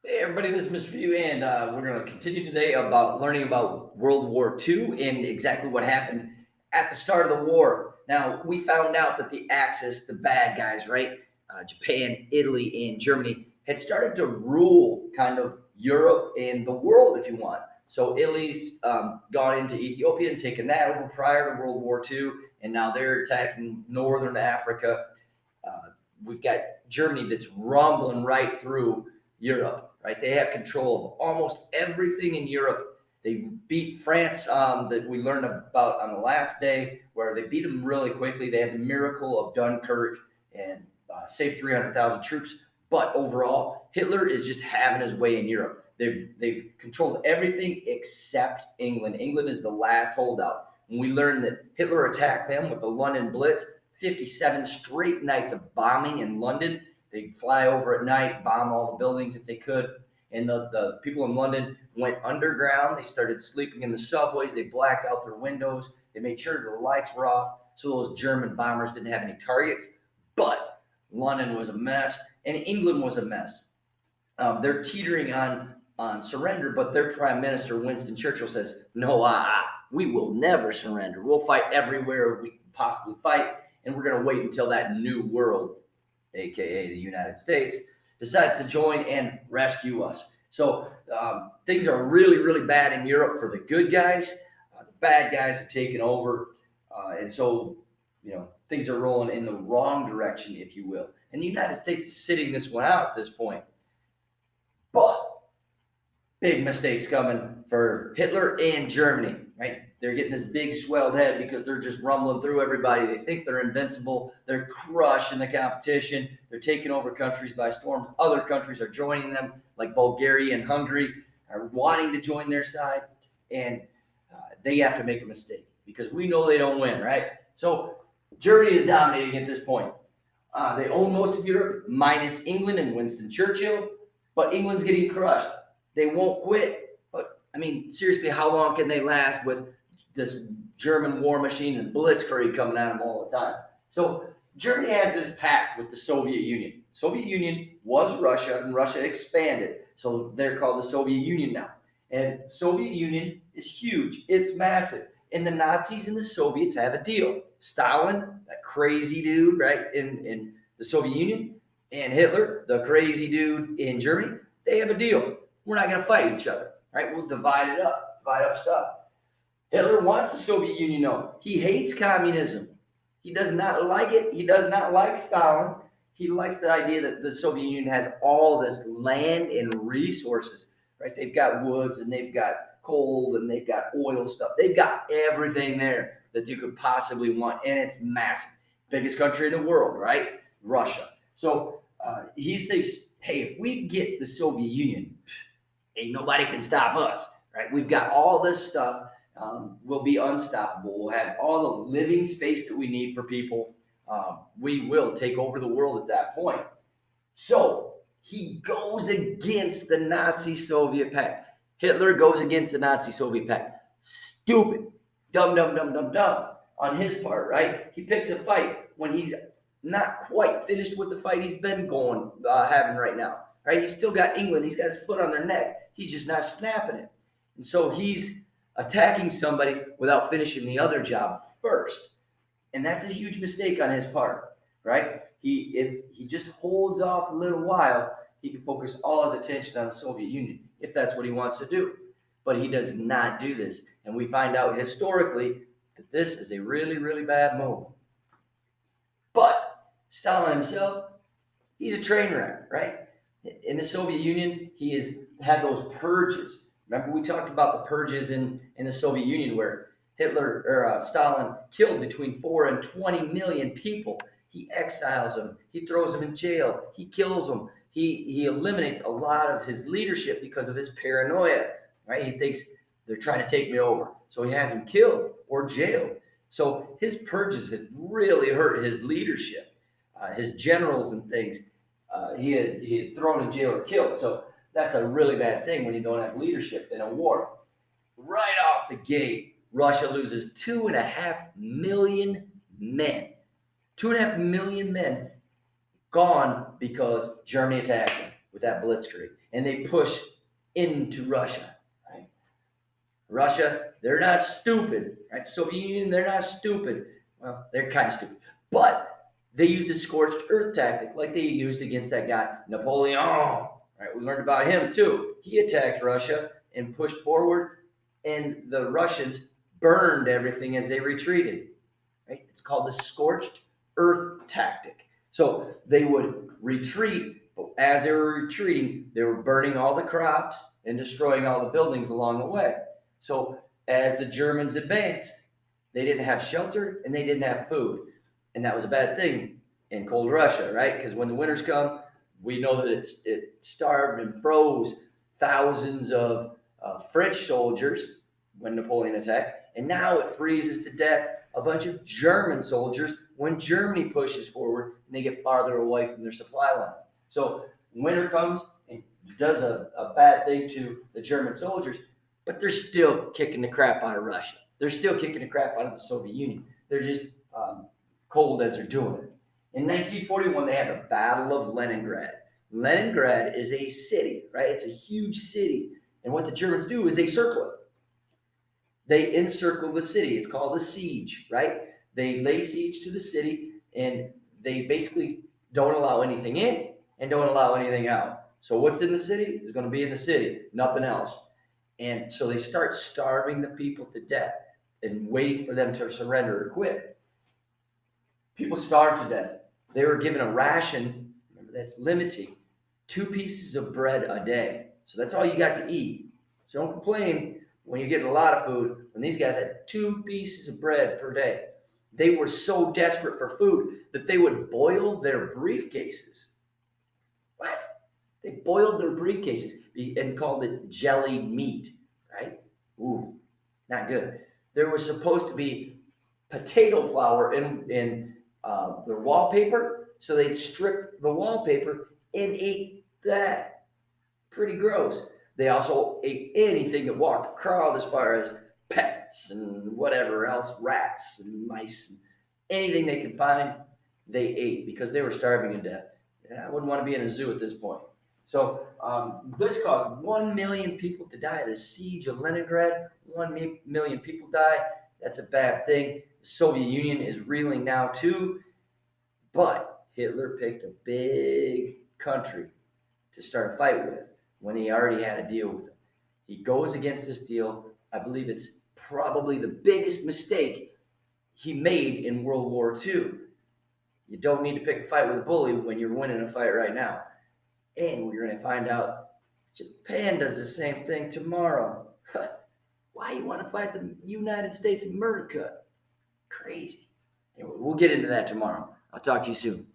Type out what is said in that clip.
Hey everybody, this is Mr. Few, and we're going to continue today about learning about World War II and exactly what happened at the start of the war. Now, we found out that the Axis, the bad guys, right? Japan, Italy, and Germany had started to rule kind of Europe and the world, if you want. So Italy's gone into Ethiopia and taken that over prior to World War II, and now they're attacking northern Africa. We've got Germany that's rumbling right through Europe, right? They have control of almost everything in Europe. They beat France, that we learned about on the last day, where they beat them really quickly. They had the miracle of Dunkirk and saved 300,000 troops. But overall, Hitler is just having his way in Europe. They've controlled everything except England. England is the last holdout. When we learned that Hitler attacked them with the London Blitz, 57 straight nights of bombing in London. They'd fly over at night, bomb all the buildings if they could. And the people in London went underground. They started sleeping in the subways. They blacked out their windows. They made sure the lights were off so those German bombers didn't have any targets. But London was a mess, and England was a mess. They're teetering on surrender, but their Prime Minister, Winston Churchill, says, no, we will never surrender. We'll fight everywhere we can possibly fight, and we're going to wait until that new world, aka the United States, decides to join and rescue us. So things are really, really bad in Europe for the good guys. The bad guys have taken over, and so things are rolling in the wrong direction, if you will. And the United States is sitting this one out at this point. But big mistakes coming for Hitler and Germany, right? They're getting this big swelled head because they're just rumbling through everybody. They think they're invincible. They're crushing the competition. They're taking over countries by storm. Other countries are joining them, like Bulgaria and Hungary are wanting to join their side. And they have to make a mistake because we know they don't win, right? So Germany is dominating at this point. They own most of Europe, minus England and Winston Churchill. But England's getting crushed. They won't quit. But, I mean, seriously, how long can they last with this German war machine and blitzkrieg coming at them all the time? So Germany has this pact with the Soviet Union. Soviet Union was Russia, and Russia expanded. So they're called the Soviet Union now. And Soviet Union is huge. It's massive. And the Nazis and the Soviets have a deal. Stalin, that crazy dude, right, in the Soviet Union, and Hitler, the crazy dude in Germany, they have a deal. We're not going to fight each other, right? We'll divide up stuff. Hitler wants the Soviet Union known. He hates communism. He does not like it. He does not like Stalin. He likes the idea that the Soviet Union has all this land and resources, right? They've got woods and they've got coal and they've got oil stuff. They've got everything there that you could possibly want, and it's massive. Biggest country in the world, right? Russia. So he thinks, hey, if we get the Soviet Union, ain't nobody can stop us, right? We've got all this stuff. We'll be unstoppable. We'll have all the living space that we need for people. We will take over the world at that point. So he goes against the Nazi-Soviet pact. Hitler goes against the Nazi-Soviet pact. Stupid. Dumb on his part, right? He picks a fight when he's not quite finished with the fight he's been having right now, right? He's still got England. He's got his foot on their neck. He's just not snapping it. And so he's attacking somebody without finishing the other job first. And that's a huge mistake on his part, right? If he just holds off a little while, he can focus all his attention on the Soviet Union, if that's what he wants to do. But he does not do this. And we find out historically that this is a really, really bad move. But Stalin himself, he's a train wreck, right? In the Soviet Union, he has had those purges. Remember, we talked about the purges in the Soviet Union where Stalin killed between 4 and 20 million people. He exiles them. He throws them in jail. He kills them. He eliminates a lot of his leadership because of his paranoia, right? He thinks they're trying to take me over. So he has them killed or jailed. So his purges have really hurt his leadership. His generals and things, he had thrown in jail or killed. So that's a really bad thing when you don't have leadership in a war. Right off the gate, Russia loses 2.5 million men. 2.5 million men gone because Germany attacks them. with that blitzkrieg, and they push into Russia. Right? Russia, they're not stupid. Right? Soviet Union, they're not stupid. Well, they're kind of stupid, but they used a scorched earth tactic, like they used against that guy Napoleon. Right? We learned about him too. He attacked Russia and pushed forward, and the Russians burned everything as they retreated. Right? It's called the scorched earth tactic. So they would retreat, but as they were retreating, they were burning all the crops and destroying all the buildings along the way. So as the Germans advanced, they didn't have shelter and they didn't have food. And that was a bad thing in cold Russia, right? Because when the winters come, we know that it starved and froze thousands of French soldiers when Napoleon attacked. And now it freezes to death a bunch of German soldiers when Germany pushes forward and they get farther away from their supply lines. So winter comes and does a bad thing to the German soldiers, but they're still kicking the crap out of Russia. They're still kicking the crap out of the Soviet Union. They're just cold as they're doing it. In 1941, they have the Battle of Leningrad. Leningrad is a city, right? It's a huge city. And what the Germans do is they circle it. They encircle the city. It's called a siege, right? They lay siege to the city, and they basically don't allow anything in and don't allow anything out. So what's in the city is going to be in the city, nothing else. And so they start starving the people to death and waiting for them to surrender or quit. People starve to death. They were given a ration, remember that's limiting, 2 pieces of bread a day. So that's all you got to eat. So don't complain when you're getting a lot of food. When these guys had 2 pieces of bread per day, they were so desperate for food that they would boil their briefcases. What? They boiled their briefcases and called it jelly meat, right? Ooh, not good. There was supposed to be potato flour in their wallpaper, so they'd strip the wallpaper and ate that. Pretty gross. They also ate anything that walked, crawled, as far as pets and whatever else, rats and mice, and anything they could find, they ate because they were starving to death. I wouldn't want to be in a zoo at this point. So this caused 1 million people to die. The siege of Leningrad, 1 million people die. That's a bad thing. The Soviet Union is reeling now too. But Hitler picked a big country to start a fight with when he already had a deal with them. He goes against this deal. I believe it's probably the biggest mistake he made in World War II. You don't need to pick a fight with a bully when you're winning a fight right now. And we're going to find out Japan does the same thing tomorrow. Why you want to fight the United States of America? Crazy. Anyway, we'll get into that tomorrow. I'll talk to you soon.